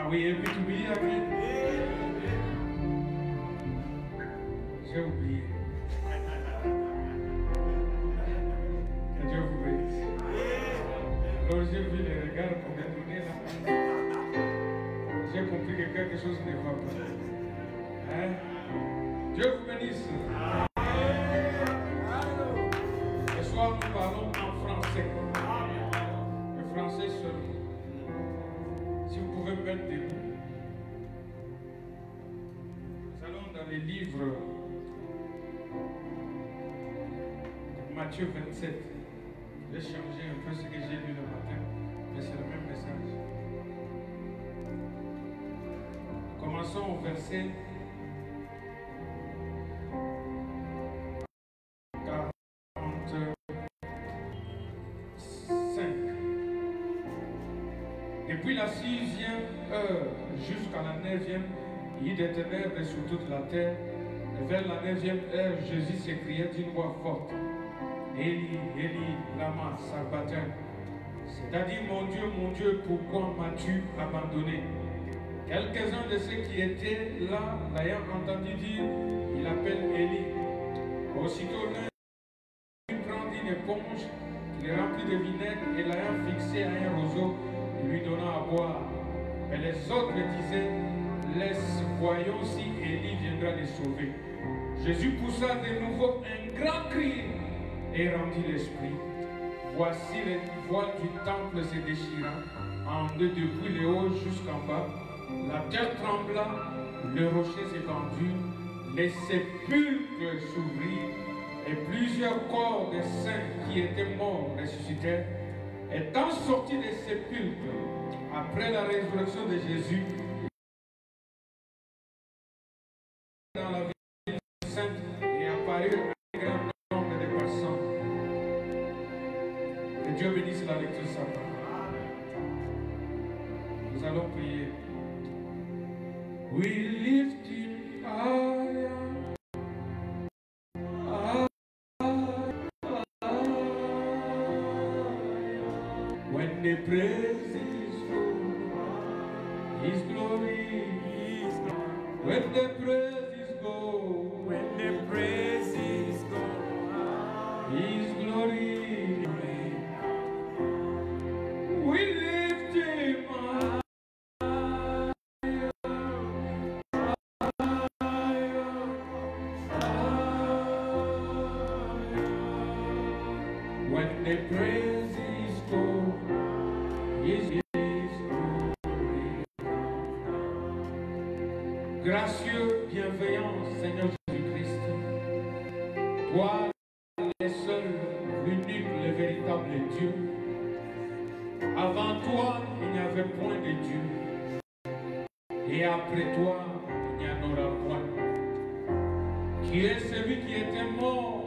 Are we able to be again? J'ai oublié. Que Dieu vous bénisse. Alors j'ai vu les regards qu'on m'a donné là. J'ai compris que quelque chose ne va pas. Hein? Dieu vous bénisse. Ce soir nous parlons en français. Le français seulement. Si vous pouvez me mettre debout. Nous allons dans les livres de Matthieu 27. J'ai changé un peu ce que j'ai lu le matin, mais c'est le même message. Commençons au verset 45. Depuis la 6e heure jusqu'à la 9e, il y eut des ténèbres sur toute la terre. Et vers la 9e heure, Jésus s'écriait d'une voix forte: Eli, Eli, lama sabachthani. C'est-à-dire, mon Dieu, pourquoi m'as-tu abandonné? Quelques-uns de ceux qui étaient là, l'ayant entendu dire, il appelle Eli. Aussitôt, l'un prend une éponge, il remplit de vinaigre et l'ayant fixé à un roseau, il lui donna à boire. Mais les autres disaient, laisse, voyons si Eli viendra les sauver. Jésus poussa de nouveau un grand cri et rendit l'esprit. Voici les voiles du temple se déchirant en deux depuis le haut jusqu'en bas. La terre trembla, le rocher s'étendit, les sépulcres s'ouvrirent et plusieurs corps des saints qui étaient morts ressuscitèrent. Étant sortis des sépulcres après la résurrection de Jésus, dans la ville sainte et apparut un grand nombre de personnes. Que Dieu bénisse la lecture de sa parole. Nous allons prier. We lift him higher. When the praises go, His glory is gone. When the praises go, His glory. We lift him high. When the praises go, His glory. Gracieux, bienveillant Seigneur Jésus-Christ, toi, le seul, l'unique, le véritable Dieu. Avant toi, il n'y avait point de Dieu. Et après toi, il n'y en aura point. Qui est celui qui était mort,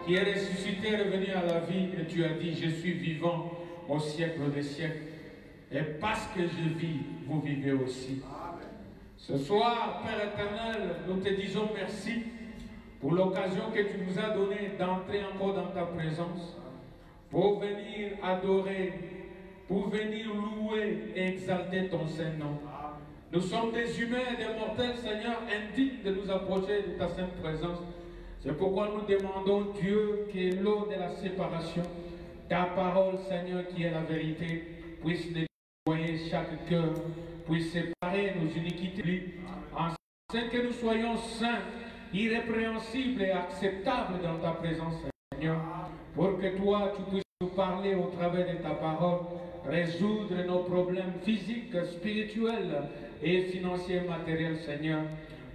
qui est ressuscité, revenu à la vie, et tu as dit, je suis vivant au siècle des siècles. Et parce que je vis, vous vivez aussi. Ce soir, Père éternel, nous te disons merci pour l'occasion que tu nous as donnée d'entrer encore dans ta présence, pour venir adorer, pour venir louer et exalter ton Saint-Nom. Nous sommes des humains et des mortels, Seigneur, indignes de nous approcher de ta sainte présence. C'est pourquoi nous demandons, Dieu, que l'eau de la séparation, ta parole, Seigneur, qui est la vérité, puisse nettoyer chaque cœur, puisse séparer nos iniquités, afin que nous soyons saints, irrépréhensibles et acceptables dans ta présence, Seigneur, pour que toi, tu puisses nous parler au travers de ta parole, résoudre nos problèmes physiques, spirituels et financiers, matériels, Seigneur.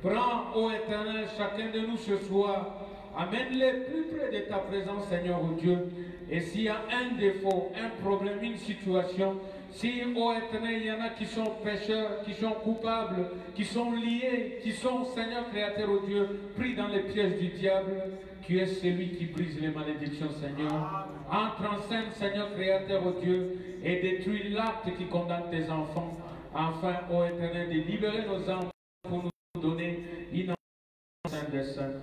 Prends, ô Éternel, chacun de nous ce soir, amène-les plus près de ta présence, Seigneur, ô Dieu. Et s'il y a un défaut, un problème, une situation, si, ô Éternel, il y en a qui sont pécheurs, qui sont coupables, qui sont liés, qui sont, Seigneur, créateur, ô Dieu, pris dans les pièges du diable, tu es celui qui brise les malédictions, Seigneur. Entre en scène, Seigneur, créateur, ô Dieu, et détruis l'acte qui condamne tes enfants, afin, ô Éternel, de libérer nos âmes pour nous donner l'innocence des saints.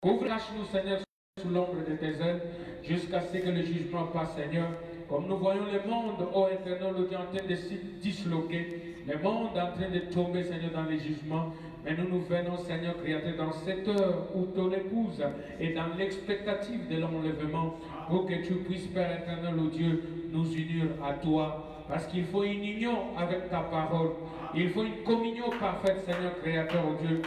Couvre-nous, Seigneur, sous l'ombre de tes ailes, jusqu'à ce que le jugement passe, Seigneur, Comme nous voyons le monde, ô Éternel, Dieu, en train de se disloquer, le monde en train de tomber, Seigneur, dans les jugements. Mais nous venons, Seigneur Créateur, dans cette heure où ton épouse est dans l'expectative de l'enlèvement, pour que tu puisses, Père éternel, ô Dieu, nous unir à toi. Parce qu'il faut une union avec ta parole. Il faut une communion parfaite, Seigneur Créateur, ô Dieu.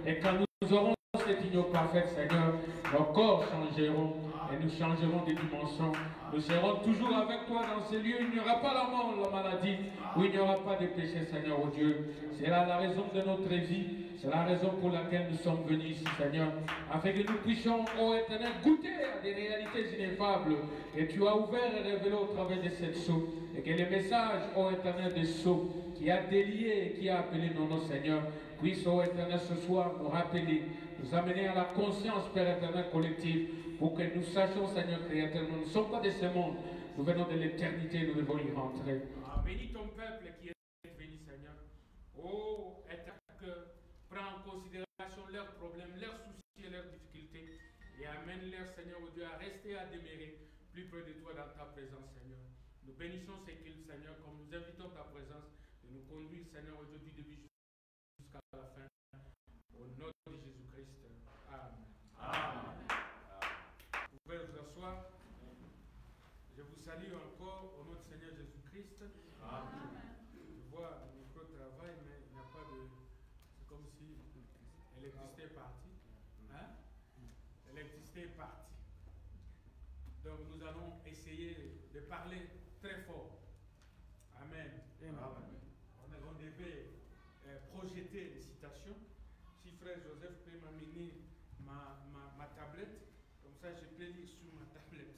Et quand nous aurons cette union parfaite, Seigneur, nos corps changeront et nous changerons de dimension. Nous serons toujours avec toi dans ce lieu. Il n'y aura pas la mort, la maladie, où il n'y aura pas de péché, Seigneur, ô Dieu. C'est là la raison de notre vie. C'est la raison pour laquelle nous sommes venus ici, Seigneur, afin que nous puissions, ô Éternel, goûter à des réalités ineffables que tu as ouvert et révélées au travers de cette sceau. Et que le message, ô Éternel, des sceaux qui a délié et qui a appelé nos Seigneur, puisse, ô Éternel, ce soir nous rappeler, nous amener à la conscience, Père éternel, collective, pour que nous sachions, Seigneur Créateur, nous ne sommes pas de ce monde, nous venons de l'éternité, nous devons y rentrer. Bénis ton peuple qui est venu, Seigneur. Oh, Éternel, prends en considération leurs problèmes, leurs soucis et leurs difficultés, et amène-leur, Seigneur, au Dieu, à rester, à demeurer plus près de toi dans ta présence, Seigneur. Nous bénissons ces qu'ils, Seigneur, comme nous invitons ta présence, de nous conduire, Seigneur, au Dieu, du début jusqu'à la fin. Au nom de Jésus-Christ. Amen. Amen. Vous pouvez vous asseoir. Je vous salue encore au nom du Seigneur Jésus-Christ. Amen. Je vois le micro travail, mais il n'y a pas de... C'est comme si l'électricité est partie. Hein? L'électricité est partie. Donc nous allons essayer de parler très fort. Amen. Amen. On devait projeter les citations. Si frère Joseph peut m'amener ma tablette, comme ça je peux lire sur ma tablette.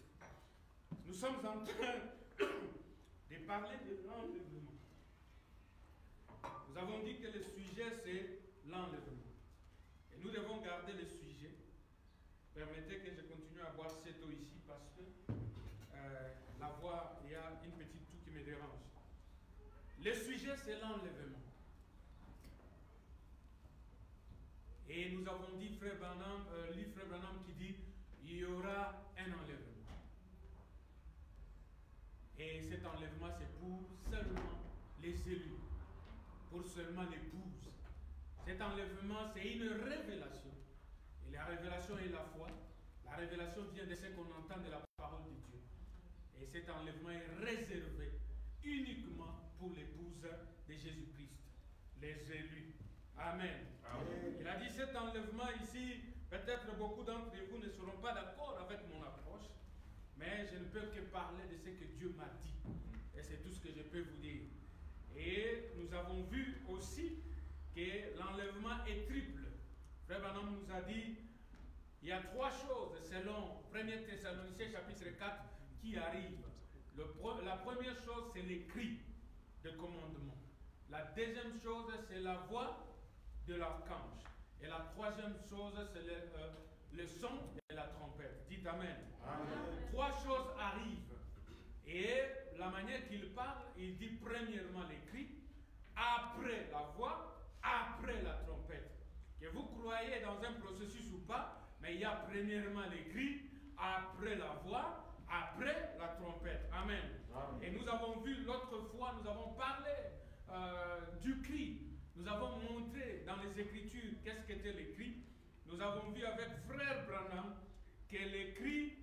Nous sommes en train de parler de l'enlèvement. Nous avons dit que le sujet c'est l'enlèvement. Et nous devons garder le sujet. Permettez que je continue à boire cette eau ici parce que la voix, il y a une petite toux qui me dérange. Le sujet c'est l'enlèvement. Et nous avons dit, frère Branham, frère Branham qui dit, il y aura un enlèvement. Et cet enlèvement, c'est pour seulement les élus, pour seulement l'épouse. Cet enlèvement, c'est une révélation. Et la révélation est la foi. La révélation vient de ce qu'on entend de la parole de Dieu. Et cet enlèvement est réservé uniquement pour l'épouse de Jésus-Christ, les élus. Amen. Amen. Il a dit cet enlèvement ici, peut-être beaucoup d'entre vous ne seront pas d'accord avec mon approche, mais je ne peux que parler de ce que Dieu m'a dit. Et c'est tout ce que je peux vous dire. Et nous avons vu aussi que l'enlèvement est triple. Frère Branham nous a dit, il y a trois choses selon 1 Thessaloniciens chapitre 4 qui arrivent. La première chose, c'est l'écrit de commandement. La deuxième chose, c'est la voix de l'archange. Et la troisième chose, c'est le son de la trompette. Dites Amen. Amen. Trois choses arrivent. Et la manière qu'il parle, il dit premièrement l'écrit, après la voix, après la trompette. Que vous croyez dans un processus ou pas, mais il y a premièrement l'écrit, après la voix, après la trompette. Amen. Amen. Et nous avons vu l'autre fois, nous avons parlé du cri. Nous avons montré dans les Écritures qu'est-ce qu'était le cri. Nous avons vu avec frère Branham que le cri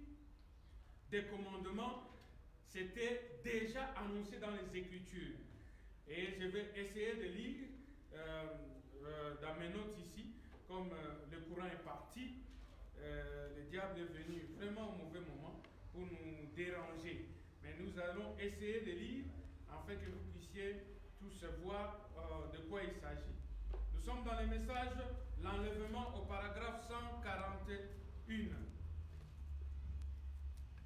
des commandements c'était déjà annoncé dans les Écritures. Et je vais essayer de lire dans mes notes ici, comme le courant est parti, le diable est venu vraiment au mauvais moment pour nous déranger. Mais nous allons essayer de lire afin que vous puissiez tous voir de quoi il s'agit. Nous sommes dans le message l'enlèvement au paragraphe 141.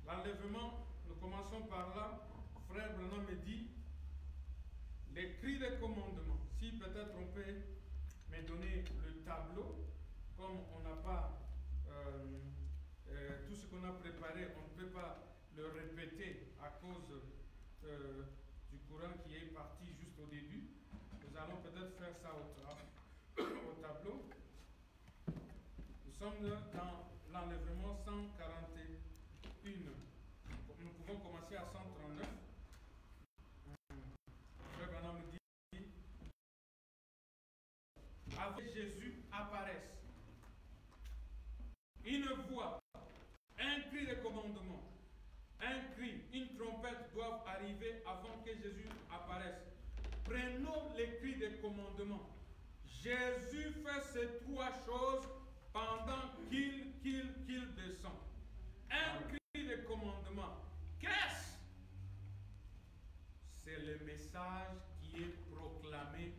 L'enlèvement, nous commençons par là. Frère Branham me dit les cris de commandement. Si peut-être on peut me donner le tableau, comme on n'a pas tout ce qu'on a préparé, on ne peut pas le répéter à cause du courant qui est parti juste au début. Nous allons peut-être faire ça au tableau. Nous sommes dans l'enlèvement 141. Nous pouvons commencer à 139. Jésus apparaisse. Une voix, un cri de commandement, un cri, une trompette doivent arriver avant que Jésus apparaisse. Prenons les cris de commandement. Jésus fait ces trois choses pendant qu'il descend. Un cri de commandement. Qu'est-ce? C'est le message qui est proclamé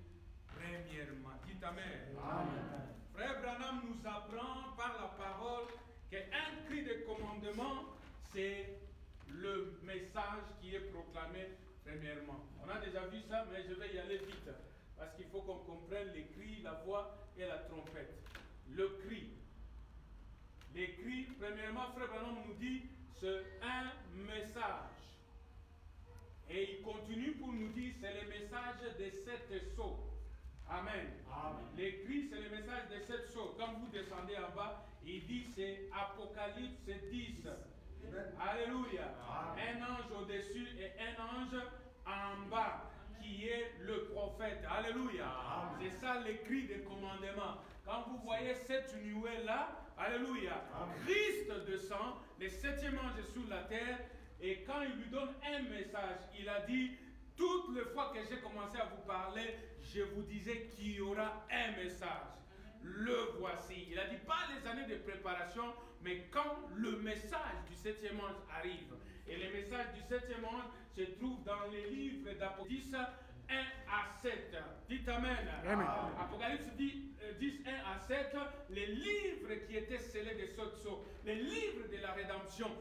premièrement. Dites Amen. Amen. Frère Branham nous apprend par la parole qu'un cri de commandement, c'est le message qui est proclamé premièrement. On a déjà vu ça, mais je vais y aller vite, parce qu'il faut qu'on comprenne les cris, la voix et la trompette. Le cri. Les cris, premièrement, Frère Branham nous dit, c'est un message. Et il continue pour nous dire, c'est le message des 7 sceaux. Amen. Amen. Les cris, c'est le message des 7 sceaux. Quand vous descendez en bas, il dit, c'est Apocalypse 10. Amen. Alléluia. Amen. Un ange au-dessus et un ange en bas, qui est le prophète. Alléluia. C'est ça les cris de commandement. Quand vous voyez cette nuée-là, alléluia, Amen. Christ descend, le 7e ange est sur la terre, et quand il lui donne un message, il a dit, toutes les fois que j'ai commencé à vous parler, je vous disais qu'il y aura un message. Le voici. Il a dit pas les années de préparation, mais quand le message du 7e ange arrive. Et le message du 7e ange se trouve dans les livres d'Apocalypse 1 à 7. Dites Amen. Amen. Apocalypse 10, 1 à 7, les livres qui étaient scellés de sceaux, les livres de la rédemption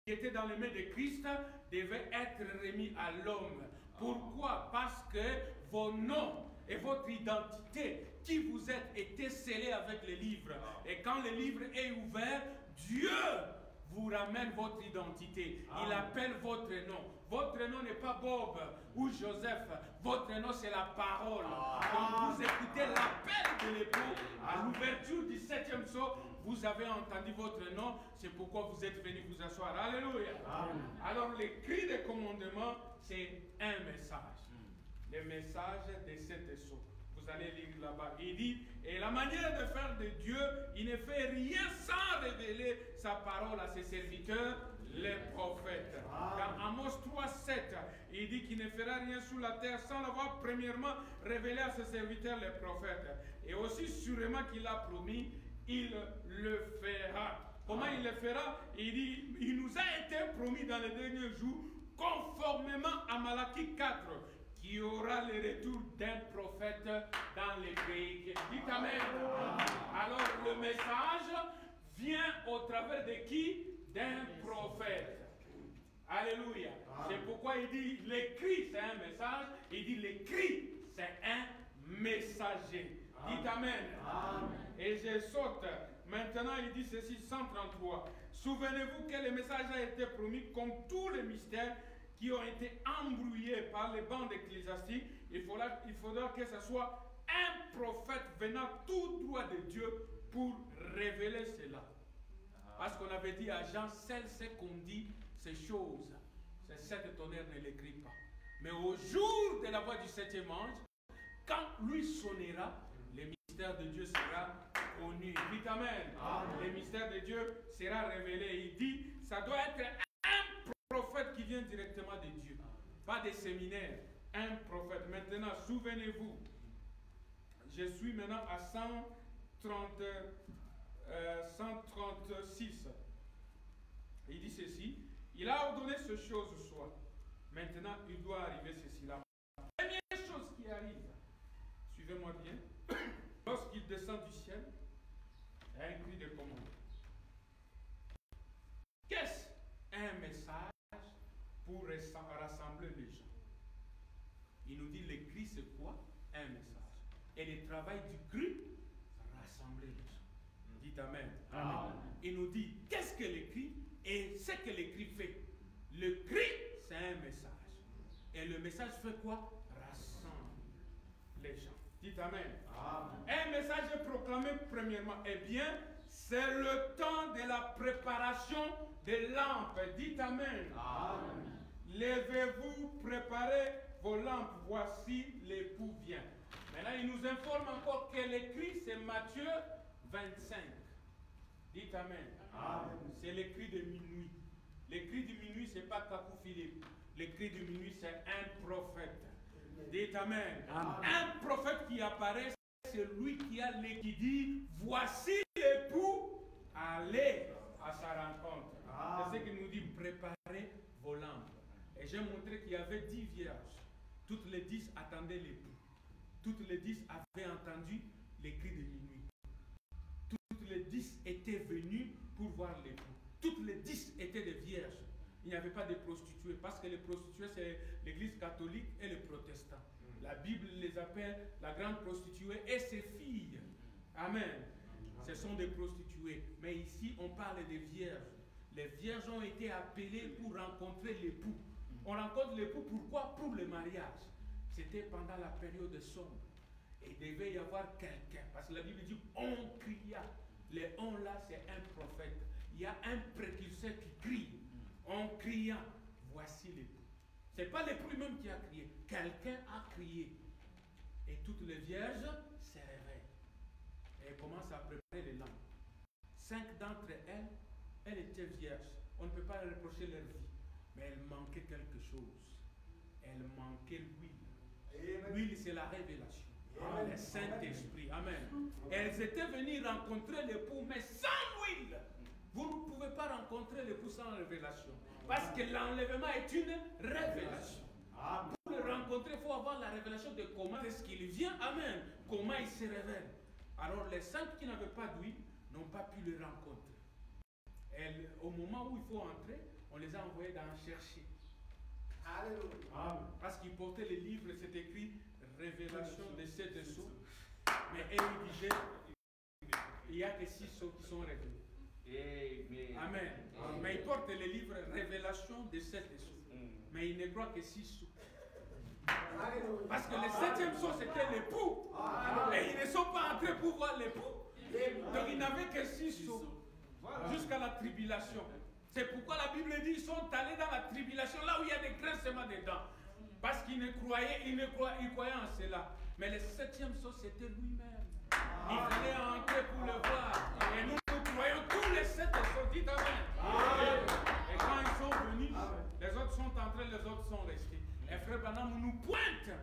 qui étaient dans les mains de Christ devaient être remis à l'homme. Pourquoi? Parce que vos noms et votre identité, qui vous êtes, étaient scellés avec les livres. Et quand le livre est ouvert, Dieu vous ramène votre identité. Il appelle votre nom. Votre nom n'est pas Bob ou Joseph. Votre nom, c'est la parole. Quand vous écoutez l'appel de l'époux, à l'ouverture du 7e sceau, vous avez entendu votre nom. C'est pourquoi vous êtes venu vous asseoir. Alléluia. Amen. Alors, les cris de commandement, c'est un message. Le message des 7 sceaux. Vous allez lire là-bas. Il dit, et la manière de faire de Dieu, il ne fait rien sans révéler sa parole à ses serviteurs, les prophètes. Dans Amos 3, 7, il dit qu'il ne fera rien sur la terre sans l'avoir premièrement révélé à ses serviteurs, les prophètes. Et aussi sûrement qu'il a promis, il le fera. Comment il le fera? Il dit, il nous a été promis dans les derniers jours, conformément à Malachie 4, qu'il y aura le retour d'un prophète dans les pays. Dites Amen. Alors le message vient au travers de qui? D'un prophète. Alléluia. C'est pourquoi il dit l'écrit c'est un message. Il dit l'écrit c'est un messager. Dites Amen. Et je saute. Maintenant il dit ceci, 133. Souvenez-vous que le message a été promis comme tous les mystères qui ont été embrouillés par les bandes ecclésiastiques. Il faudra que ce soit un prophète venant tout droit de Dieu pour révéler cela. Parce qu'on avait dit à Jean, celle qu'on dit ces choses, c'est cette tonnerre ne l'écrit pas. Mais au jour de la voix du 7e ange, quand lui sonnera, le mystère de Dieu sera connu. Dites Amen. Le mystère de Dieu sera révélé. Il dit, ça doit être un prophète qui vient directement de Dieu, pas des séminaires, un prophète. Maintenant, souvenez-vous, je suis maintenant à 136. Il dit ceci, il a ordonné ce chose soit. Maintenant, il doit arriver ceci là. La première chose qui arrive, suivez-moi bien, lorsqu'il descend du ciel, il y a un cri de commande. Qu'est-ce un message pour rassembler les gens? Il nous dit le cri c'est quoi? Un message. Et le travail du cri, rassembler les gens. Dites Amen. Amen. Il nous dit qu'est-ce que le cri et ce que le cri fait. Le cri c'est un message. Et le message fait quoi? Rassemble les gens. Dites Amen. Amen. Un message est proclamé premièrement. Eh bien, c'est le temps de la préparation des lampes. Dites Amen. Amen. Levez-vous, préparez vos lampes. Voici l'époux vient. Maintenant, il nous informe encore que le cri, Matthieu 25. Dites Amen. Amen. C'est le cri de minuit. Le cri de minuit, ce n'est pas Kakou Philippe. Le cri de minuit, c'est un prophète. Dites Amen. Amen. Un prophète qui apparaît, c'est lui qui dit, voici l'époux, allez à sa rencontre. C'est ce qu'il nous dit, préparez vos lampes. Et j'ai montré qu'il y avait 10 vierges. Toutes les 10 attendaient l'époux. Toutes les 10 avaient entendu les cris de minuit. Toutes les 10 étaient venues pour voir l'époux. Toutes les 10 étaient des vierges. Il n'y avait pas de prostituées, parce que les prostituées, c'est l'église catholique et les protestants. La Bible les appelle la grande prostituée et ses filles. Amen. Ce sont des prostituées. Mais ici, on parle des vierges. Les vierges ont été appelées pour rencontrer l'époux. On rencontre l'époux, pourquoi? Pour le mariage. C'était pendant la période sombre. Et il devait y avoir quelqu'un. Parce que la Bible dit, on cria. Les on là, c'est un prophète. Il y a un précurseur qui crie. En criant, voici l'époux. Ce n'est pas l'époux lui-même qui a crié. Quelqu'un a crié. Et toutes les vierges se réveillent. Et elles commencent à préparer les lampes. 5 d'entre elles, elles étaient vierges. On ne peut pas leur reprocher leur vie. Mais elles manquaient quelque chose. Elles manquaient l'huile. L'huile, c'est la révélation. Le Saint-Esprit. Amen. Elles étaient venues rencontrer l'époux, mais sans l'huile. Vous ne pouvez pas rencontrer l'époux sans révélation. Parce que l'enlèvement est une révélation. Pour le rencontrer, il faut avoir la révélation de comment est-ce qu'il vient. Amen. Comment il se révèle. Alors les 5 qui n'avaient pas d'huile n'ont pas pu le rencontrer. Et au moment où il faut entrer, on les a envoyés d'en chercher. Alléluia. Parce qu'ils portaient les livres, c'est écrit révélation des 7 sceaux. Mais eux disaient, il n'y a que 6 sceaux qui sont révélés. Amen. Amen. Mais ils portent les livres révélation des 7 sceaux. Mais ils ne croient que 6 sceaux. Parce que le 7e sceau, c'était l'époux. Et ils ne sont pas entrés pour voir l'époux. Donc ils n'avaient que 6 sceaux. Jusqu'à la tribulation. C'est pourquoi la Bible dit qu'ils sont allés dans la tribulation, là où il y a des grincements dedans. Parce qu'ils ne croyaient, ils croyaient en cela. Mais le 7e sceau, c'était lui-même. Il fallait entrer pour le voir. Et nous croyons tous les 7 sceaux. Dites Amen. Et quand ils sont venus, les autres sont entrés, les autres sont restés. Et frère Branham nous pointe.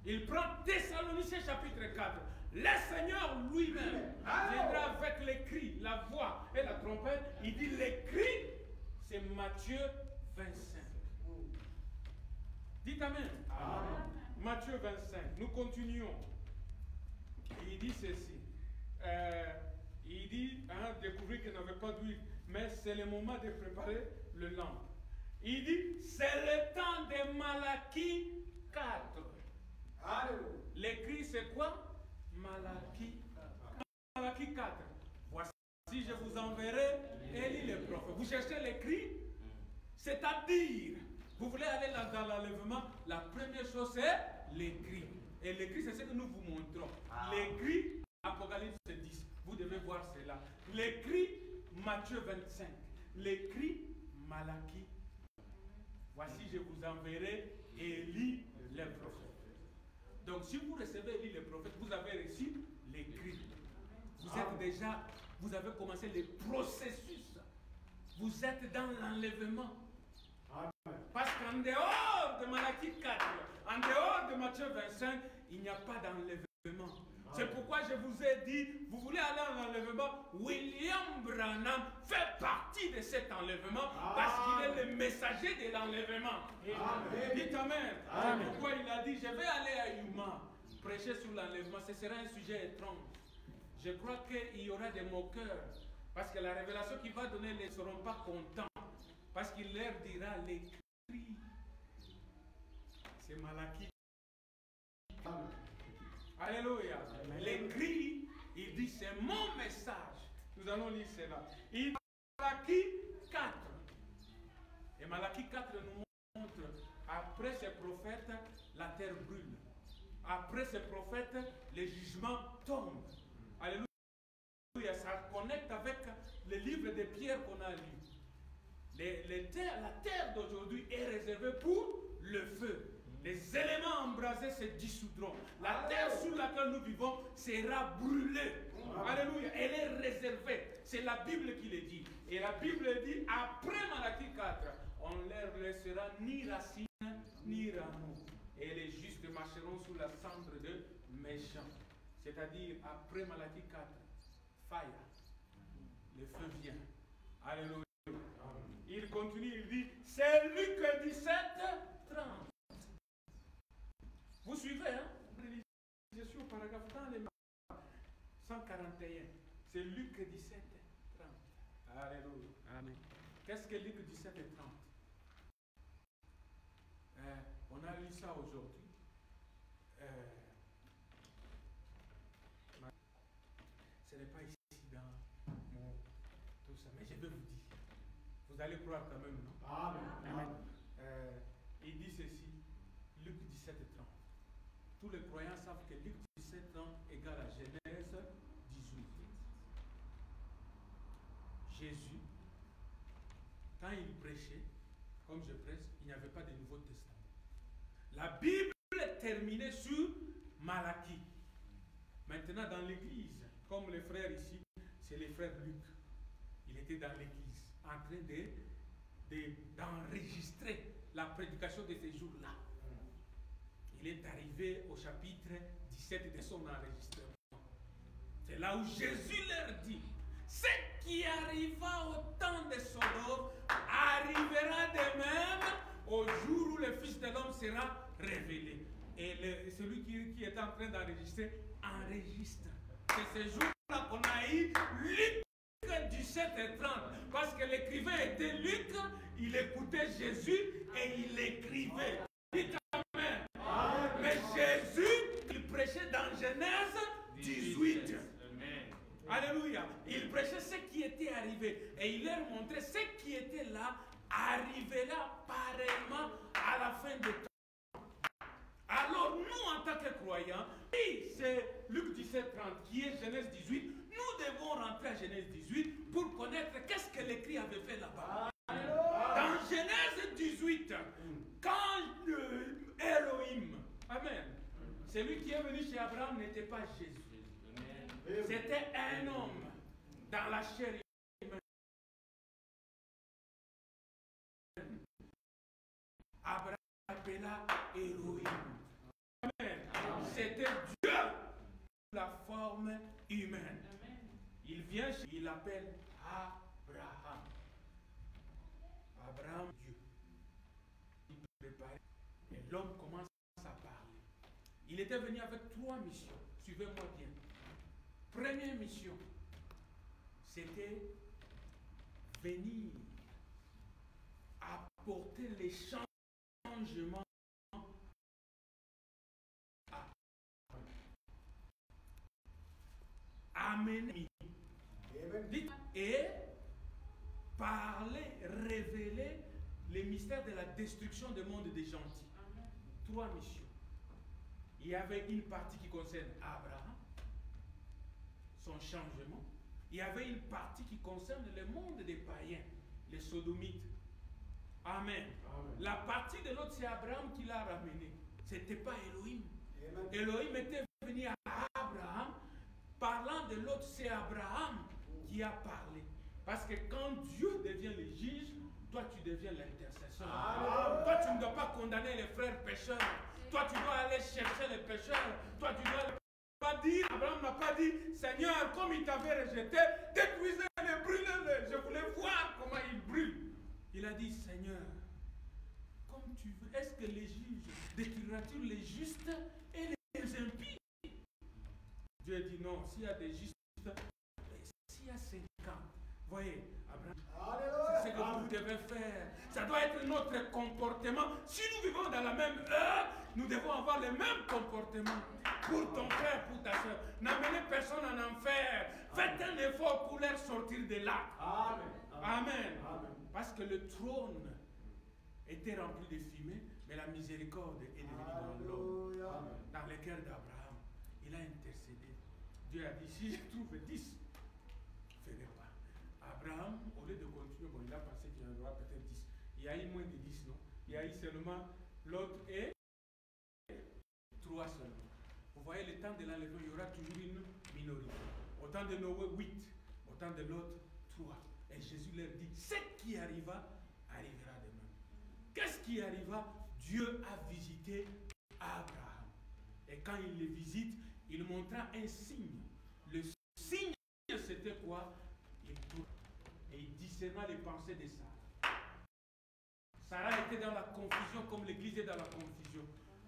Il prend Thessaloniciens chapitre 4. Le Seigneur lui-même viendra avec les cris, la voix et la trompette. Il dit les cris, c'est Matthieu 25. Dites Amen. Amen. Matthieu 25. Nous continuons. Il dit ceci. Il dit, découvrir qu'il n'avait pas d'huile, mais c'est le moment de préparer le lampe. Il dit, c'est le temps de Malachie 4. L'écrit, c'est quoi? Malachie 4. Voici, je vous enverrai Élie le prophète. Vous cherchez l'écrit? C'est-à-dire, vous voulez aller dans l'enlèvement, la première chose, c'est l'écrit. Et l'écrit, c'est ce que nous vous montrons. L'écrit, Apocalypse 10. Vous devez voir cela. L'écrit, Matthieu 25. L'écrit, Malachie. Voici, je vous enverrai Élie le prophète. Donc, si vous recevez Élie le prophète, vous avez reçu l'écrit. Vous êtes déjà, vous avez commencé le processus. Vous êtes dans l'enlèvement. Parce qu'en dehors de Malachie 4, en dehors de Matthieu 25, il n'y a pas d'enlèvement. C'est pourquoi je vous ai dit, vous voulez aller en enlèvement, William Branham fait partie de cet enlèvement parce qu'il est le messager de l'enlèvement. Dites Amen. C'est pourquoi il a dit, je vais aller à Yuma, prêcher sur l'enlèvement. Ce sera un sujet étrange. Je crois qu'il y aura des moqueurs. Parce que la révélation qu'il va donner, ils ne seront pas contents. Parce qu'il leur dira l'écrit. C'est Malachie. Alléluia. L'écrit, il dit c'est mon message. Nous allons lire cela. Il dit Malachie 4. Et Malachie 4 nous montre, après ces prophètes, la terre brûle. Après ces prophètes, les jugements tombent. Alléluia. Ça connecte avec le livre de Pierre qu'on a lu. La terre d'aujourd'hui est réservée pour le feu. Les éléments embrasés se dissoudront. La terre sur laquelle nous vivons sera brûlée. Alléluia. Elle est réservée. C'est la Bible qui le dit. Et la Bible dit, après Malachie 4, on ne leur laissera ni racine ni rameau. Et les justes marcheront sous la cendre de méchants. C'est-à-dire, après Malachie 4, fire. Le feu vient. Alléluia. Il continue, il dit, c'est Luc 17, 30. Vous suivez, hein? Je suis au paragraphe dans les 141. C'est Luc 17, 30. Alléluia. Amen. Qu'est-ce que Luc 17 et 30? On a lu ça aujourd'hui. Ce n'est pas ici dans mon tout ça, mais je vais vous dire. Vous allez croire quand même, non? Amen. Il dit ceci, Luc 17 et 30. Tous les croyants savent que Luc 17 30 égale à Genèse 18. Jésus, quand il prêchait, comme je prêche, il n'y avait pas de Nouveau Testament. La Bible terminait sur Malachie. Maintenant, dans l'église, comme les frères ici, c'est les frères Luc. Il était dans l'église, en train d'enregistrer la prédication de ces jours-là. Il est arrivé au chapitre 17 de son enregistrement. C'est là où Jésus leur dit, ce qui arriva au temps de Sodome arrivera de même au jour où le Fils de l'homme sera révélé. Et celui qui est en train d'enregistrer, enregistre. C'est ce jour-là qu'on a eu Luc 17 et 30. Parce que l'écrivain était Luc, il écoutait Jésus et il écrivait. Dites Amen. Mais Jésus, il prêchait dans Genèse 18. Amen. Alléluia. Il prêchait ce qui était arrivé. Et il leur montrait ce qui était là, arrivera pareillement à la fin de temps. Alors nous, en tant que croyants, si c'est Luc 17, 30 qui est Genèse 18, nous devons rentrer à Genèse 18 pour connaître qu'est-ce que l'écrit avait fait là-bas. Dans Genèse 18, quand Elohim, Amen, celui qui est venu chez Abraham n'était pas Jésus. C'était un homme dans la chair humaine. Abraham appela Elohim. Amen. C'était Dieu sous la forme humaine. Il vient, il appelle Abraham. Abraham, Dieu. Il préparait. Et l'homme commence à parler. Il était venu avec 3 missions. Suivez-moi bien. Première mission, c'était venir apporter les changements à amener et parler, révéler les mystères de la destruction du monde des gentils. 3 missions. Il y avait une partie qui concerne Abraham, son changement. Il y avait une partie qui concerne le monde des païens, les sodomites. Amen. Amen. La partie de l'autre, c'est Abraham qui l'a ramené. Ce n'était pas Elohim. Amen. Elohim était venu à Abraham. Parlant de l'autre, c'est Abraham qui a parlé. Parce que quand Dieu devient le juge, toi tu deviens l'intercesseur. Toi tu ne dois pas condamner les frères pécheurs. Toi tu dois aller chercher les pécheurs. Toi tu dois pas dire, Abraham n'a pas dit, Seigneur, comme il t'avait rejeté, détruisez-les, brûlez-les. Je voulais voir comment ils brûlent. Il a dit, Seigneur, comme tu veux, est-ce que les juges détruiras-tu les justes et les impies? Dieu a dit non, s'il y a des justes, s'il y a 50, voyez, Abraham, c'est ce que vous devez faire. Ça doit être notre comportement. Si nous vivons dans la même heure, nous devons avoir le même comportement pour ton frère, pour ta soeur. N'amenez personne en enfer. Faites un effort pour leur sortir de là. Amen. Amen. Amen. Parce que le trône était rempli de fumée, mais la miséricorde est devenue dans l'homme, dans le cœur d'Abraham. Il a intercédé. Dieu a dit, si je trouve 10, je ne ferai pas. Abraham, au lieu de continuer, bon, il a pensé qu'il y en aura peut-être 10. Il y a eu moins de 10, non? Il y a eu seulement l'autre et 3 seulement. Vous voyez, le temps de l'enlèvement, il y aura toujours une minorité. Au temps de Noé, 8. Au temps de l'autre, 3. Et Jésus leur dit, ce qui arrivera, arrivera demain. Qu'est-ce qui arriva? Dieu a visité Abraham. Et quand il le visite, il montra un signe. Le signe, c'était quoi? Il tourne et il discerna les pensées de Sarah. Sarah était dans la confusion comme l'Église est dans la confusion.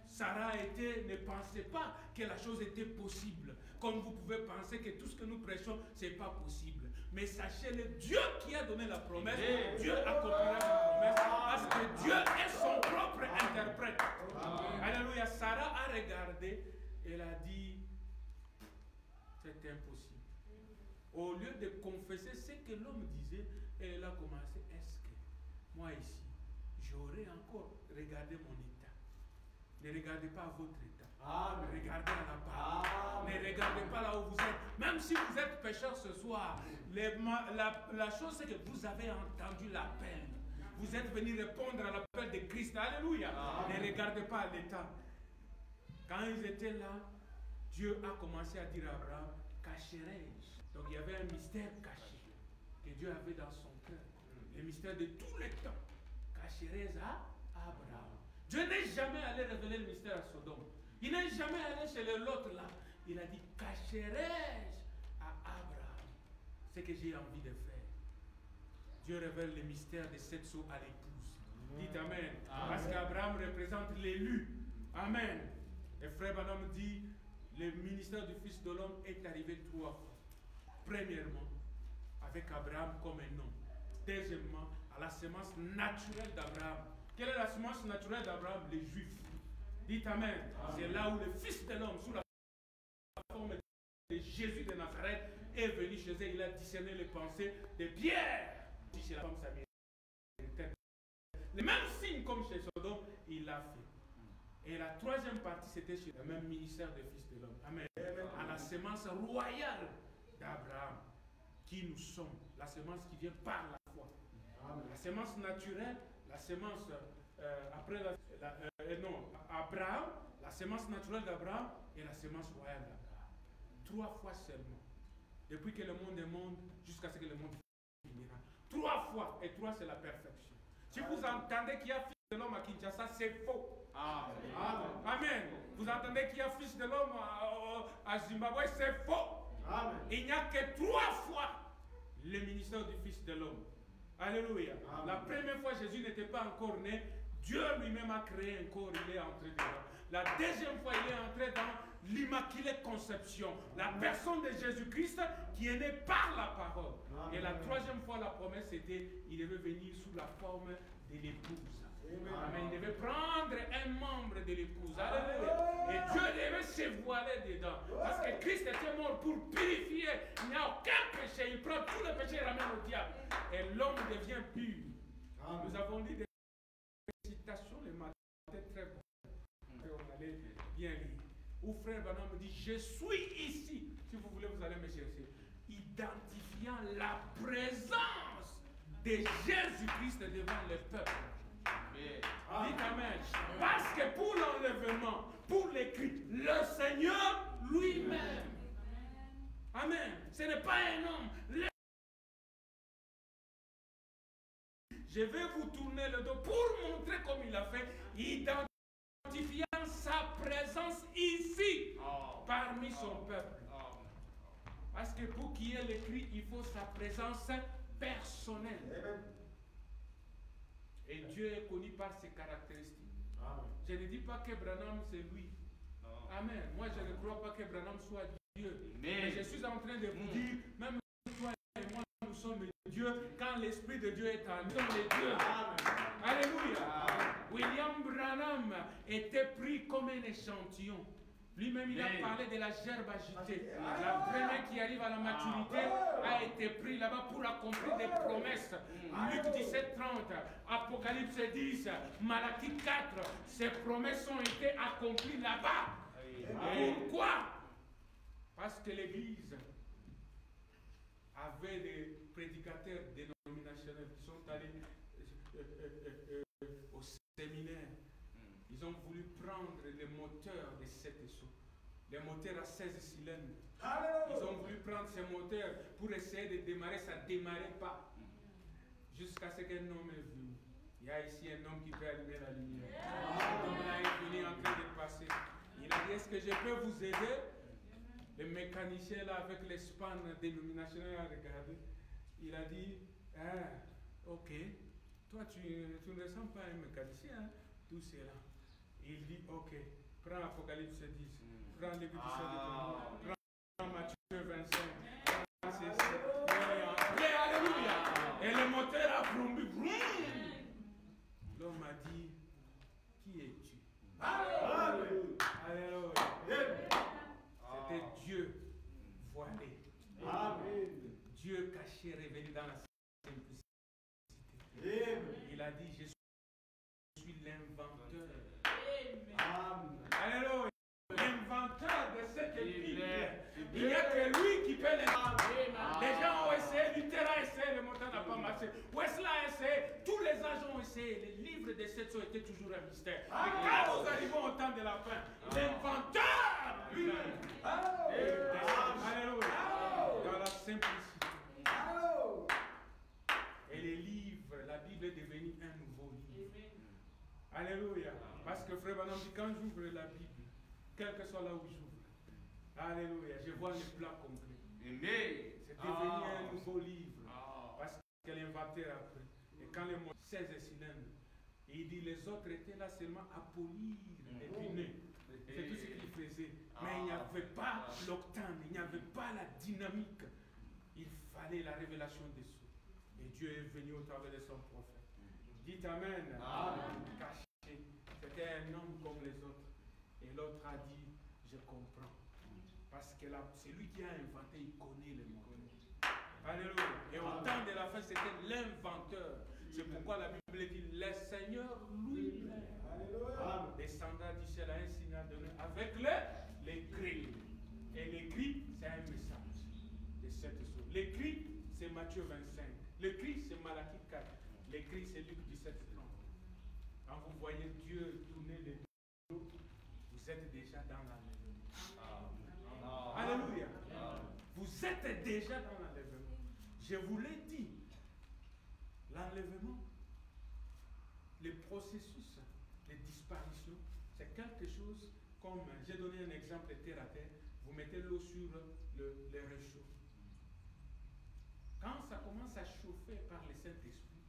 Sarah ne pensait pas que la chose était possible. Comme vous pouvez penser que tout ce que nous prêchons, ce n'est pas possible. Mais sachez-le, Dieu qui a donné la promesse, Dieu accomplira la promesse parce que Dieu est son propre interprète. Alléluia. Sarah a regardé et elle a dit, c'est impossible. Au lieu de confesser ce que l'homme disait, elle a commencé, est-ce que moi ici, j'aurais encore regardé mon état? Ne regardez pas à votre état. Amen. Regardez à la parole. Ne regardez pas là où vous êtes. Même si vous êtes pécheur ce soir, la chose c'est que vous avez entendu l'appel. Vous êtes venu répondre à l'appel de Christ. Alléluia. Amen. Ne regardez pas à l'état. Quand ils étaient là, Dieu a commencé à dire à Abraham, cacherai-je. Donc il y avait un mystère caché que Dieu avait dans son cœur. Le mystère de tous les temps. Cacherai-je à Abraham. Dieu n'est jamais allé révéler le mystère à Sodome. Il n'est jamais allé chez l'autre là. Il a dit, cacherai-je à Abraham ce que j'ai envie de faire. Dieu révèle le mystère de cette eau à l'épouse. Dites Amen. Parce qu'Abraham représente l'élu. Amen. Et frère Branham dit, le ministère du Fils de l'homme est arrivé 3 fois. Premièrement, avec Abraham comme un homme. Deuxièmement, à la semence naturelle d'Abraham. Quelle est la semence naturelle d'Abraham? Les Juifs. Dites Amen. C'est là où le Fils de l'homme, sous la forme de Jésus de Nazareth, est venu chez eux. Il a discerné les pensées de Pierre. Dit chez la femme samaritaine. Le même signe comme chez Sodome, il l'a fait. Et la troisième partie, c'était chez le même ministère des Fils de l'homme. Amen. À la semence royale d'Abraham, qui nous sommes. La semence qui vient par la foi. La semence naturelle, la semence Abraham, la semence naturelle d'Abraham et la semence royale d'Abraham. 3 fois seulement. Depuis que le monde est monde, jusqu'à ce que le monde finira. 3 fois. Et 3, c'est la perfection. Si vous entendez qu'il y a Fils de l'homme à Kinshasa, c'est faux. Amen. Amen. Vous entendez qu'il y a Fils de l'homme à Zimbabwe, c'est faux. Amen. Il n'y a que 3 fois le ministère du Fils de l'homme. Alléluia. Amen. La première fois, Jésus n'était pas encore né. Dieu lui-même a créé un corps, il est entré dedans. La deuxième fois, il est entré dans l'immaculée conception. La personne de Jésus-Christ qui est née par la parole. Amen. Et la troisième fois, la promesse était, il devait venir sous la forme de l'épouse. Amen. Il devait prendre un membre de l'épouse. Alléluia. Et Dieu devait se voiler dedans. Parce que Christ était mort pour purifier. Il n'y a aucun péché. Il prend tous les péchés et les ramène au diable. Et l'homme devient pur. Amen. Nous avons dit des citations les matins très bonnes. On allait bien lire. Où frère Branham me dit, je suis ici. Si vous voulez, vous allez me chercher. Identifiant la présence de Jésus-Christ devant le peuple. Dites Amen. Parce que pour l'enlèvement, pour l'écrit, le Seigneur lui-même. Amen. Ce n'est pas un homme. Je vais vous tourner le dos pour montrer comme il a fait, identifiant sa présence ici, parmi son peuple. Parce que pour qu'il y ait l'écrit, il faut sa présence personnelle. Et Dieu est connu par ses caractéristiques. Amen. Je ne dis pas que Branham c'est lui. Amen. Moi je ne crois pas que Branham soit Dieu. Mais je suis en train de vous dire, même toi et moi nous sommes Dieu quand l'Esprit de Dieu est en nous. Nous sommes les dieux. Alléluia. William Branham était pris comme un échantillon. Lui-même, il a parlé de la gerbe agitée. La première qui arrive à la maturité a été prise là-bas pour accomplir des promesses. Luc 17, 30, Apocalypse 10, Malachie 4. Ces promesses ont été accomplies là-bas. Pourquoi? Parce que l'Église avait des prédicateurs dénominationnels qui sont allés au séminaire. Ils ont voulu prendre le moteur de cet eau. les moteurs à 16 cylindres. Alléluia. Ils ont voulu prendre ces moteurs pour essayer de démarrer, ça ne démarrait pas. Jusqu'à ce qu'un homme est venu. Il y a ici un homme qui peut allumer la lumière. Cet homme-là est venu en train de passer. Il a dit, est-ce que je peux vous aider? Le mécanicien là avec les spans dénominationnels a regardé. Il a dit, ah, ok, toi tu ne ressembles pas à un mécanicien, hein? Tout cela. Il dit, ok, prends Apocalypse 10, prends Lévitique 17, prends Matthieu 25, prends ceci. Alléluia. Et le moteur a plombé. L'homme a dit, qui es-tu? Alléluia. C'était Dieu voilé. Amen. Dieu caché, révélé dans la simplicité. Il a dit, je suis l'inventeur. Alléluia. L'inventeur de cette Bible. Il n'y a que lui qui peut l'inventer. Les gens ont essayé, Luther a essayé, le moteur n'a pas marché. Wesley a essayé, tous les âges ont essayé. Les livres des 700 étaient toujours un mystère. Mais quand nous arrivons au temps de la fin, l'inventeur lui-même. Alléluia. Dans la simplicité. Et les livres, la Bible est devenue un nouveau livre. Alléluia. Parce que Frère Branham dit, quand j'ouvre la Bible, quel que soit là où j'ouvre, alléluia, je vois le plat complet. C'est devenu un nouveau livre. Parce que l'inventeur a pris. Et quand les mots 16 cylindres, il dit les autres étaient là seulement à polir les pneus. C'est tout ce qu'il faisait. Mais il n'y avait pas l'octane, il n'y avait pas la dynamique. Il fallait la révélation des sceaux. Et Dieu est venu au travers de son prophète. Dites Amen. Caché. C'était un homme comme les autres. Et l'autre a dit, je comprends. Parce que c'est lui qui a inventé, il connaît le monde. Alléluia. Et au temps de la fin, c'était l'inventeur. C'est pourquoi la Bible dit, le Seigneur lui-même descendra du ciel à un signal donné avec l'écrit. Et l'écrit, c'est un message de cette chose. L'écrit, c'est Matthieu 25. L'écrit, c'est Malachie 4. L'écrit, c'est Luc 17, 30. Quand vous voyez Dieu tourner les dos, vous êtes déjà dans l'enlèvement. Alléluia. Vous êtes déjà dans l'enlèvement. Je vous l'ai dit. L'enlèvement, le processus de disparition, c'est quelque chose comme, j'ai donné un exemple terre à terre, vous mettez l'eau sur le réchaud. Quand ça commence à chauffer par le Saint-Esprit,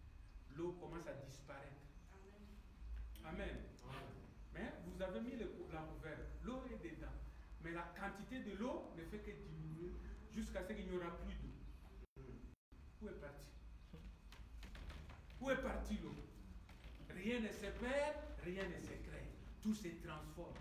l'eau commence à disparaître. Amen. Mais vous avez mis la couvercle, l'eau est dedans. Mais la quantité de l'eau ne fait que diminuer jusqu'à ce qu'il n'y aura plus d'eau. Où est parti? Où est parti l'eau? Rien ne se perd, rien ne se crée. Tout se transforme.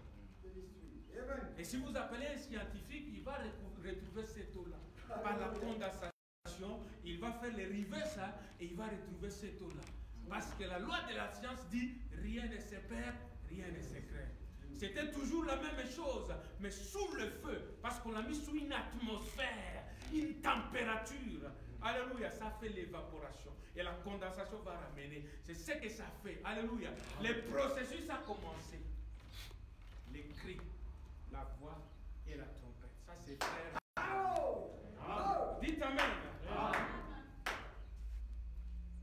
Et si vous appelez un scientifique, il va retrouver cette eau-là. Par la condensation, il va faire le reverse et il va retrouver cette eau-là. Parce que la loi de la science dit rien ne se perd, rien ne se crée. C'était toujours la même chose, mais sous le feu, parce qu'on l'a mis sous une atmosphère, une température. Alléluia, ça fait l'évaporation. Et la condensation va ramener. C'est ce que ça fait. Alléluia. Le processus a commencé. Les cris, la voix et la trompette. Ça, c'est frère. Dites Amen.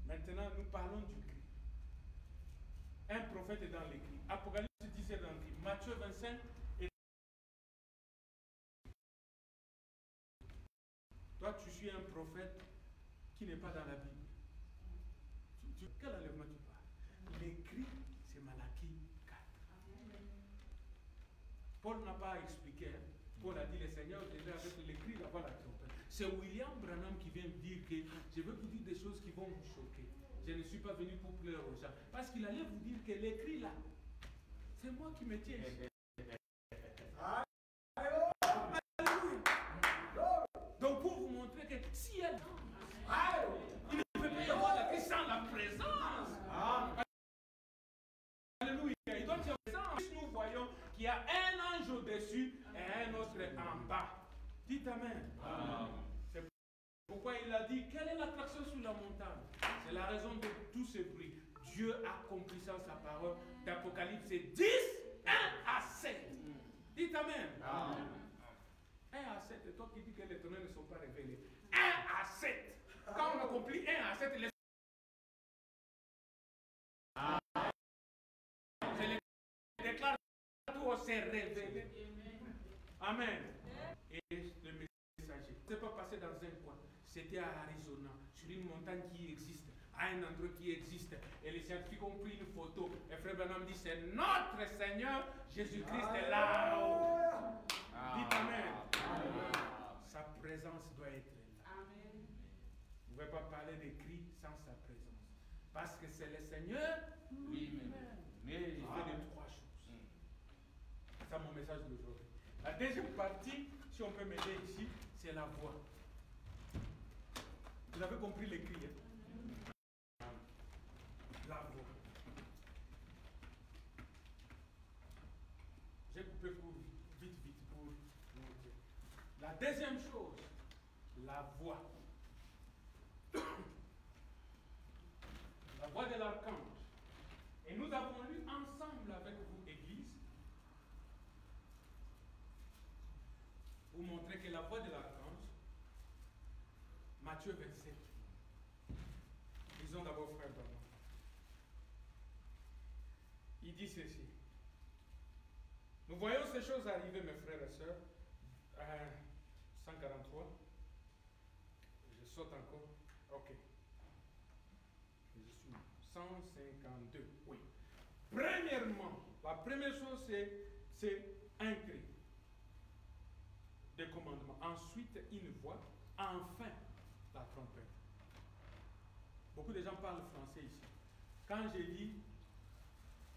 Maintenant, nous parlons du cri. Un prophète est dans les cris. Apocalypse 17 dans le cri. Matthieu 25 est. Toi, tu suis un prophète qui n'est pas dans la Bible. Quel enlèvement tu parles? Les cris, c'est Malachie 4. Paul n'a pas expliqué. Hein. Paul a dit, le Seigneur était avec les cris, là-bas la trompette. C'est William Branham qui vient me dire que je vais vous dire des choses qui vont vous choquer. Je ne suis pas venu pour pleurer aux gens. Parce qu'il allait vous dire que les cris là, c'est moi qui me tiens ici. Donc pour vous montrer que si elle il ne peut pas y avoir la cri sans la présence. Alléluia. Il doit y avoir la présence. Nous voyons qu'il y a un ange au-dessus et un autre en bas. Dites Amen. C'est pourquoi il a dit, quelle est l'attraction sur la montagne? C'est la raison de tout ce bruit. Dieu accomplissant sa parole d'Apocalypse 10, 1 à 7. Dites Amen. Amen. 1 à 7, et toi qui dis que les tonnerres ne sont pas révélés. 1 à 7. Quand on accomplit 1 à 7, les je les déclare, tout s'est révélé. Amen. Et le messager, ce n'est pas passé dans un coin. C'était à Arizona, sur une montagne qui existe, à un endroit qui existe. Et les scientifiques ont pris une photo. Et Frère Branham dit, c'est notre Seigneur Jésus-Christ est là-haut. Dites Amen. Sa présence doit être là. Amen. Vous ne pouvez pas parler des cris sans sa présence. Parce que c'est le Seigneur lui-même. Mais il fait de 3 choses. C'est ça mon message d'aujourd'hui. La deuxième partie, si on peut m'aider ici, c'est la voix. Vous avez compris les cris, hein? La voix. J'ai coupé court, vite pour vous montrer. La deuxième chose, la voix. La voix de l'archange. Et nous avons lu ensemble avec vous, Église, pour montrer que la voix de l'archange, Matthieu 27. Lisons d'abord Frère Branham. Il dit ceci. Nous voyons ces choses arriver, mes frères et sœurs. 143. Je saute encore. Ok. Je suis 152. Oui. Premièrement, la première chose, c'est un cri de commandement. Ensuite, une voix. Enfin, la trompette. Beaucoup de gens parlent français ici. Quand j'ai dit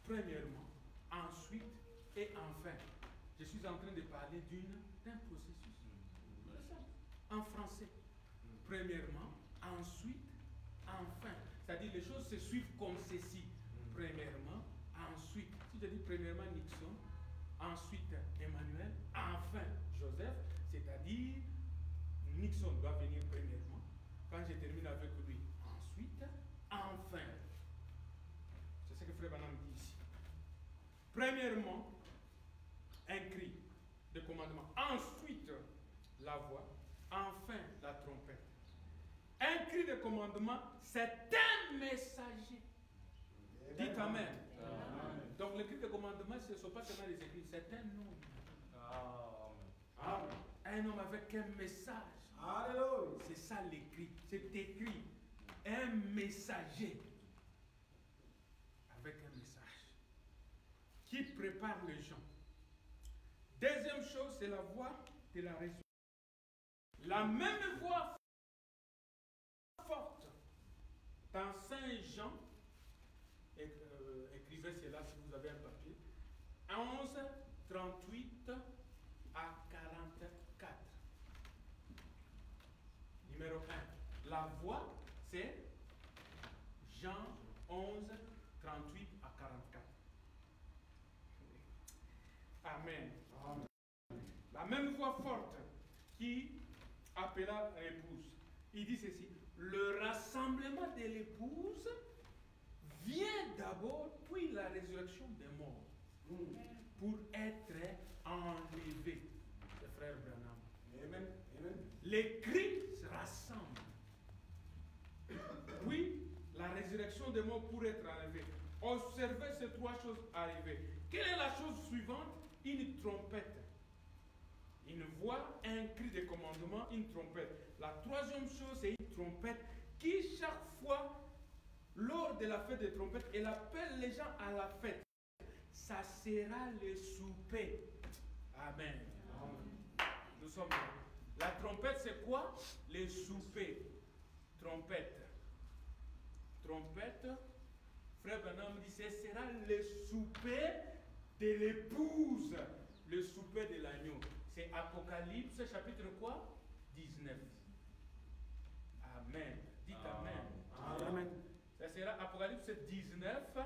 premièrement, ensuite et enfin, je suis en train de parler d'un processus. En français. Premièrement, ensuite, enfin. C'est-à-dire les choses se suivent comme ceci. Premièrement, ensuite. Si je dis premièrement Nixon, ensuite Emmanuel, enfin Joseph, c'est-à-dire Nixon doit venir premièrement. Quand je termine avec lui, ensuite, enfin. C'est ce que Frère Branham dit ici. Premièrement, un cri de commandement. Ensuite, la voix. Enfin, la trompette. Un cri de commandement, c'est un messager. Dites Amen. Amen. Donc le cri de commandement, ce ne sont pas seulement les écrits, c'est un homme. Amen. Un homme avec un message. Alléluia. C'est ça l'écrit. C'est écrit. Un messager. Avec un message. Qui prépare les gens. Deuxième chose, c'est la voix de la résurrection. La même voix forte dans Saint Jean, écrivez cela si vous avez un papier, 11, 38 à 44. Numéro 1. La voix, c'est Jean 11, 38 à 44. Amen. Amen. La même voix forte qui appela l'épouse. Il dit ceci, le rassemblement de l'épouse vient d'abord, puis la résurrection des morts, pour être enlevé. Le frère Branham. Amen. Amen. Les cris se rassemblent. Puis la résurrection des morts pour être enlevé. Observez ces 3 choses arriver. Quelle est la chose suivante? Une trompette. Une voix, un cri de commandement, une trompette. La 3e chose, c'est une trompette qui, chaque fois, lors de la fête des trompettes, elle appelle les gens à la fête. Ça sera le souper. Amen. Amen. Nous sommes là. La trompette, c'est quoi? Le souper. Trompette. Trompette. Frère Branham dit, ce sera le souper de l'épouse. Le souper de l'agneau. C'est Apocalypse chapitre quoi? 19. Amen. Dites Amen. Amen. Ça sera Apocalypse 19